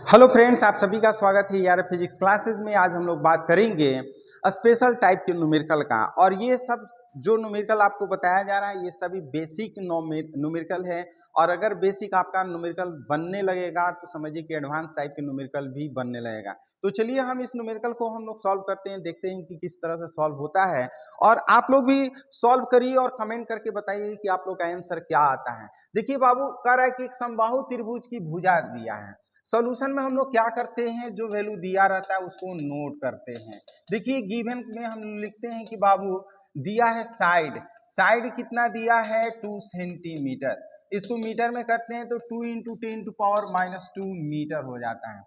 Hello friends, आप सभी का स्वागत है यार फिजिक्स क्लासेस में। आज हम लोग बात करेंगे स्पेशल टाइप के न्यूमेरिकल का। और ये सब जो न्यूमेरिकल आपको बताया जा रहा है ये सभी बेसिक न्यूमेरिकल है। और अगर बेसिक आपका न्यूमेरिकल बनने लगेगा तो समझिए कि एडवांस टाइप के न्यूमेरिकल भी बनने लगेगा। तो चलिए हम इस न्यूमेरिकल को हम लोग सॉल्व करते हैं, देखते हैं कि किस तरह से सॉल्व होता है। और आप लोग भी सॉल्व करिए और कमेंट करके बताइए कि आप लोग का आंसर क्या आता है। देखिए बाबू, कह रहा है कि एक समबाहु त्रिभुज की भुजा दिया है। सॉल्यूशन में हम लोग क्या करते हैं, जो वैल्यू दिया रहता है उसको नोट करते हैं। देखिए गिवन में हम लिखते हैं कि बाबू दिया है साइड, साइड कितना दिया है 2 सेंटीमीटर। इसको मीटर में करते हैं तो 2 इंटू 10⁻⁻2 मीटर हो जाता है।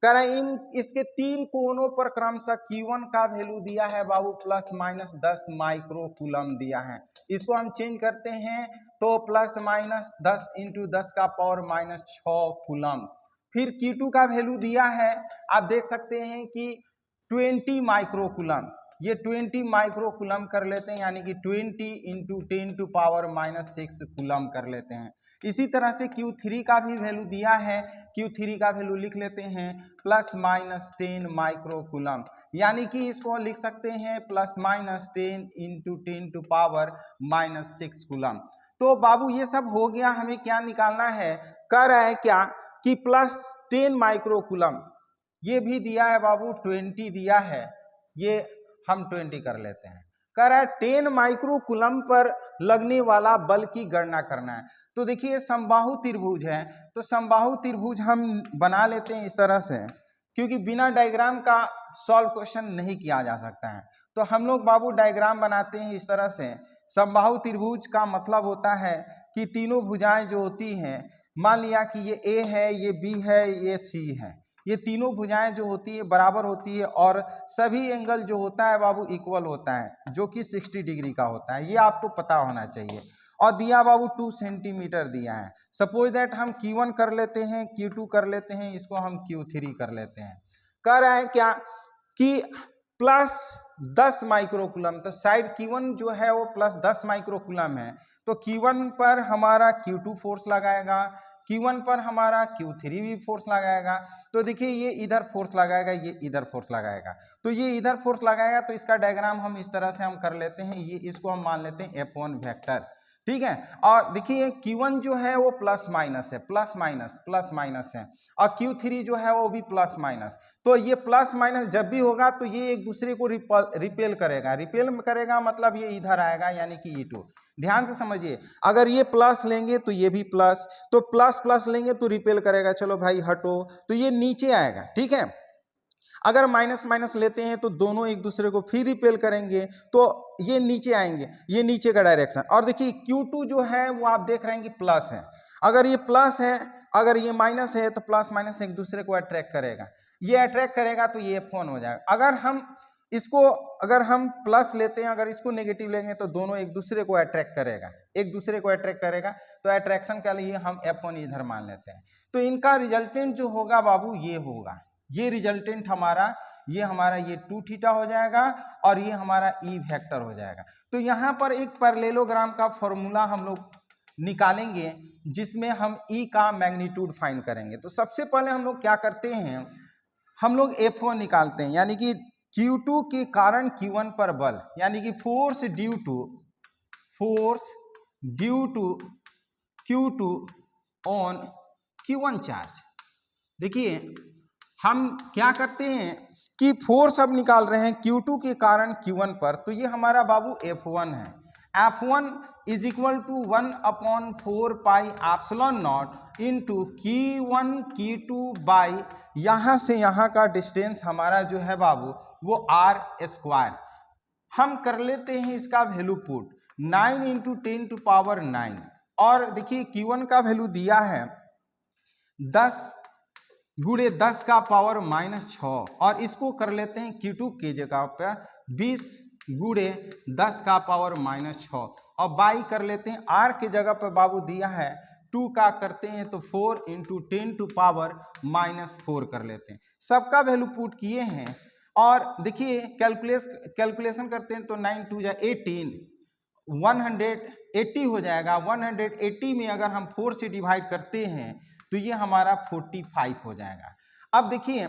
कह रहे इन इसके तीन कोनों पर क्रमशः Q1 का वैल्यू दिया है बाबू ±10 माइक्रो कूलम दिया है। इसको हम चेंज करते हैं तो ±10 इंटू 10⁻⁻6 कूलम। फिर Q2 का वैल्यू दिया है, आप देख सकते हैं कि 20 माइक्रो कूलम। ये 20 माइक्रो कूलम कर लेते हैं, यानी कि 20 इंटू 10⁻⁻6 कूलम कर लेते हैं। इसी तरह से Q3 का भी वैल्यू दिया है, Q3 का वैल्यू लिख लेते हैं ±10 माइक्रो कूलम, यानी कि इसको लिख सकते हैं ±10 इंटू 10⁻⁻6 कूलम। तो बाबू ये सब हो गया, हमें क्या निकालना है, कह रहा है क्या कि +10 माइक्रो कूलम। ये भी दिया है बाबू 20 दिया है, ये हम 20 कर लेते हैं। कह रहा है 10 माइक्रो कूलम पर लगने वाला बल की गणना करना है। तो देखिए समबाहु त्रिभुज है, तो समबाहु त्रिभुज हम बना लेते हैं इस तरह से, क्योंकि बिना डायग्राम का सॉल्व क्वेश्चन नहीं किया जा सकता है। तो हम लोग बाबू डायग्राम बनाते हैं इस तरह से। समबाहु त्रिभुज का मतलब होता है कि तीनों भुजाएं जो होती हैं, मान लिया कि ये ए है, ये बी है, ये सी है, ये तीनों भुजाएं जो होती है बराबर होती है और सभी एंगल जो होता है बाबू इक्वल होता है, जो कि 60 डिग्री का होता है। ये आपको पता होना चाहिए। और दिया बाबू 2 सेंटीमीटर दिया है। सपोज दैट हम Q1 कर लेते हैं, Q2 कर लेते हैं, इसको हम Q3 कर लेते हैं। कह रहा है क्या कि +10 माइक्रोकूलम, तो साइड Q1 जो है वो +10 माइक्रोकूलम है। तो Q1 पर हमारा Q2 फोर्स लगाएगा, Q1 पर हमारा Q3 भी फोर्स लगाएगा। तो देखिए ये इधर फोर्स लगाएगा, ये इधर फोर्स लगाएगा, तो ये इधर फोर्स लगाएगा। तो इसका डायग्राम हम इस तरह से हम कर लेते हैं, ये इसको हम मान लेते हैं F1 वेक्टर, ठीक है। और देखिए Q1 जो है वो प्लस माइनस है, प्लस माइनस है, और Q3 जो है वो भी प्लस माइनस। तो ये प्लस माइनस जब भी होगा तो ये एक दूसरे को रिपेल करेगा, रिपेल करेगा मतलब ये इधर आएगा, यानी कि E2। ध्यान से समझिए, अगर ये प्लस लेंगे तो ये भी प्लस, तो प्लस प्लस लेंगे तो रिपेल करेगा, चलो भाई हटो, तो ये नीचे आएगा, ठीक है। अगर माइनस माइनस लेते हैं तो दोनों एक दूसरे को फिर रिपेल करेंगे, तो ये नीचे आएंगे, ये नीचे का डायरेक्शन। और देखिए Q2 जो है वो आप देख रहे हैं कि प्लस है, अगर ये प्लस है, अगर ये माइनस है, तो प्लस माइनस एक दूसरे को अट्रैक्ट करेगा, ये अट्रैक्ट करेगा तो ये F1 हो जाएगा। अगर हम इसको, अगर हम प्लस लेते हैं, अगर इसको नेगेटिव लेंगे तो दोनों एक दूसरे को अट्रैक्ट करेगा, एक दूसरे को अट्रैक्ट करेगा, तो अट्रैक्शन के लिए हम F1 इधर मान लेते हैं। तो इनका रिजल्टेंट जो होगा बाबू ये होगा, ये रिजल्टेंट हमारा, ये हमारा ये 2 थीटा हो जाएगा और ये हमारा E वेक्टर हो जाएगा। तो यहाँ पर एक पैरेललोग्राम का फॉर्मूला हम लोग निकालेंगे, जिसमें हम E का मैग्नीट्यूड फाइंड करेंगे। तो सबसे पहले हम लोग क्या करते हैं, हम लोग F1 निकालते हैं, यानी कि Q2 के कारण Q1 पर बल, यानी कि force due to Q2 on Q1 charge. देखिए हम क्या करते हैं कि फोर्स अब निकाल रहे हैं Q2 के कारण Q1 पर, तो ये हमारा बाबू F1 है। F1 is equal to 1/4 pi epsilon not into Q1 Q2 by, यहाँ से यहाँ का डिस्टेंस हमारा जो है बाबू वो R²। हम कर लेते हैं इसका वैल्यू पुट 9 इंटू 10⁻⁹। और देखिए Q1 का वैल्यू दिया है 10 गुणे 10⁻⁻6, और इसको कर लेते हैं Q2 की जगह पर 20 गुणे 10⁻⁻6, और बाई कर लेते हैं R की जगह पर बाबू दिया है 2 का करते हैं तो 4 इंटू 10⁻⁻4 कर लेते हैं। सबका वैल्यू पुट किए हैं और देखिए कैलकुलेशन करते हैं तो 9 2 जा 18, 180 हो जाएगा। 180 में अगर हम 4 से डिवाइड करते हैं तो ये हमारा 45 हो जाएगा। अब देखिए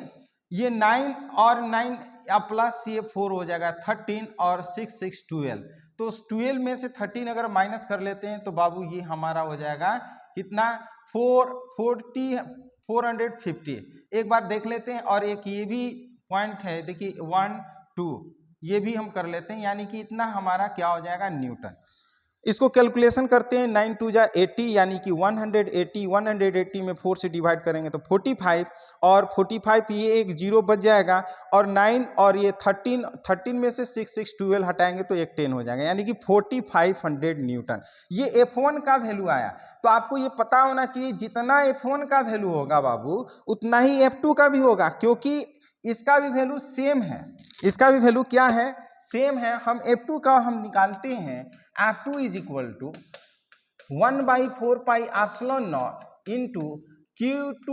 ये 9 और 9 अब प्लस ये 4 हो जाएगा 13 और 6 6 12। तो 12 में से 13 अगर माइनस कर लेते हैं तो बाबू ये हमारा हो जाएगा कितना 450। एक बार देख लेते हैं। और एक ये भी पॉइंट है देखिए 1 2 ये भी हम कर लेते हैं, यानी कि इतना हमारा क्या हो जाएगा न्यूटन। इसको कैलकुलेशन करते हैं 9 2 जा 80 यानी कि 180 में 4 से डिवाइड करेंगे तो 45 और 45 ये एक जीरो बच जाएगा और 9 और ये 13 में से 6 6 12 हटाएंगे तो एक 10 हो जाएगा यानी कि 4500 न्यूटन। ये F1 का वैल्यू आया। तो आपको ये पता होना चाहिए जितना F1 का वैल्यू होगा बाबू उतना ही F2 का भी होगा, क्योंकि इसका भी वैल्यू सेम है। इसका भी वैल्यू क्या है सेम है। हम F2 का हम निकालते हैं F2 is equal to 1/4 pi epsilon not into Q2,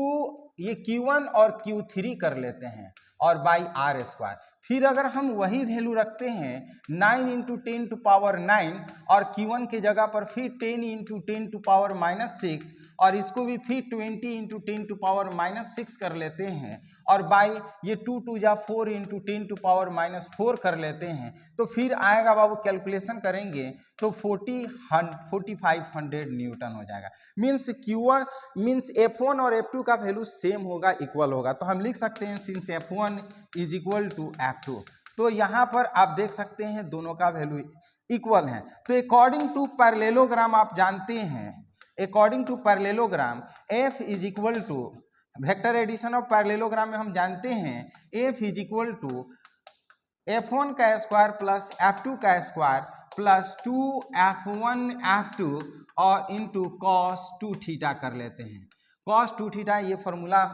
ये Q1 और Q3 कर लेते हैं और बाई आर स्क्वायर। फिर अगर हम वही वैल्यू रखते हैं 9 इंटू 10 टू पावर 9 और Q1 के जगह पर फिर 10 इंटू 10 टू पावर -6 और इसको भी फिर 20 इंटू 10 टू पावर -6 कर लेते हैं और बाई ये 2 2 जा 4 इंटू 10 टू पावर -4 कर लेते हैं तो फिर आएगा बाबू कैलकुलेशन करेंगे तो 4500 न्यूटन हो जाएगा। मीन्स Q1 मीन्स F1 और F2 का वैल्यू सेम होगा, इक्वल होगा। तो हम लिख सकते हैं since F1 is equal to F2। तो यहाँ पर आप देख सकते हैं दोनों का वैल्यू इक्वल है। तो अकॉर्डिंग टू पैरेललोग्राम आप जानते हैं, according to parallelogram F is equal to vector addition of parallelogram में हम जानते हैं F is equal to F1 का स्क्वायर प्लस F2 का स्क्वायर प्लस 2F1 F2 और इंटू कॉस 2 थीटा कर लेते हैं। कॉस 2 थीटा ये फॉर्मूला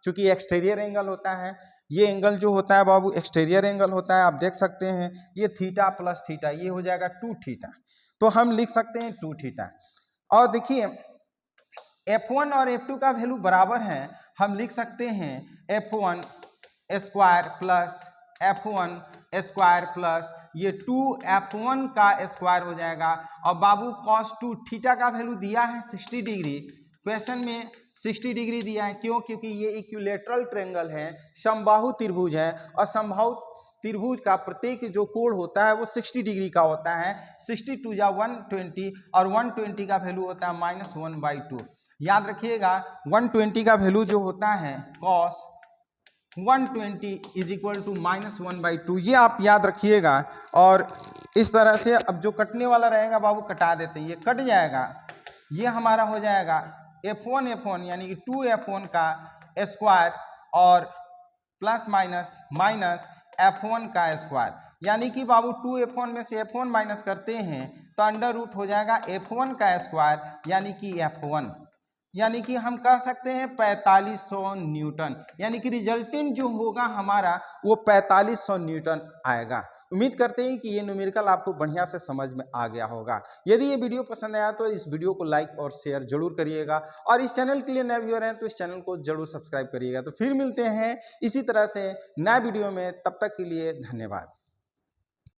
चूंकि एक्सटीरियर एंगल होता है, ये एंगल जो होता है बाबू एक्सटीरियर एंगल होता है। आप देख सकते हैं ये थीटा प्लस थीटा ये हो जाएगा 2 थीटा। तो हम लिख सकते हैं 2 थीटा। और देखिए F1 और F2 का वैल्यू बराबर है, हम लिख सकते हैं F1 square plus F1 square plus ये 2F1 का स्क्वायर हो जाएगा। और बाबू cos 2 थीटा का वैल्यू दिया है 60 डिग्री, क्वेश्चन में 60 डिग्री दिया है। क्यों? क्योंकि ये इक्विलेटरल ट्रायंगल है, समबाहु त्रिभुज है और समबाहु त्रिभुज का प्रत्येक जो कोण होता है वो 60 डिग्री का होता है। 60 2 जा 120 और 120 का वैल्यू होता है -1/2। याद रखिएगा 120 का वैल्यू जो होता है cos 120 इज इक्वल टू -1/2, ये आप याद रखिएगा। और इस तरह से अब जो कटने वाला रहेगा बाबू कटा देते हैं, ये कट जाएगा। ये हमारा हो जाएगा F1 यानी कि 2F1 का स्क्वायर और प्लस माइनस F1 का स्क्वायर, यानी कि बाबू 2F1 में से F1 माइनस करते हैं तो अंडर रूट हो जाएगा F1 का स्क्वायर यानी कि F1, यानी कि हम कह सकते हैं 4500 न्यूटन, यानी कि रिजल्टेंट जो होगा हमारा वो 4500 न्यूटन आएगा। उम्मीद करते हैं कि ये न्यूमेरिकल आपको बढ़िया से समझ में आ गया होगा। यदि ये वीडियो पसंद आया तो इस वीडियो को लाइक और शेयर जरूर करिएगा और इस चैनल के लिए नए व्यूअर हैं तो इस चैनल को जरूर सब्सक्राइब करिएगा। तो फिर मिलते हैं इसी तरह से नए वीडियो में, तब तक के लिए धन्यवाद।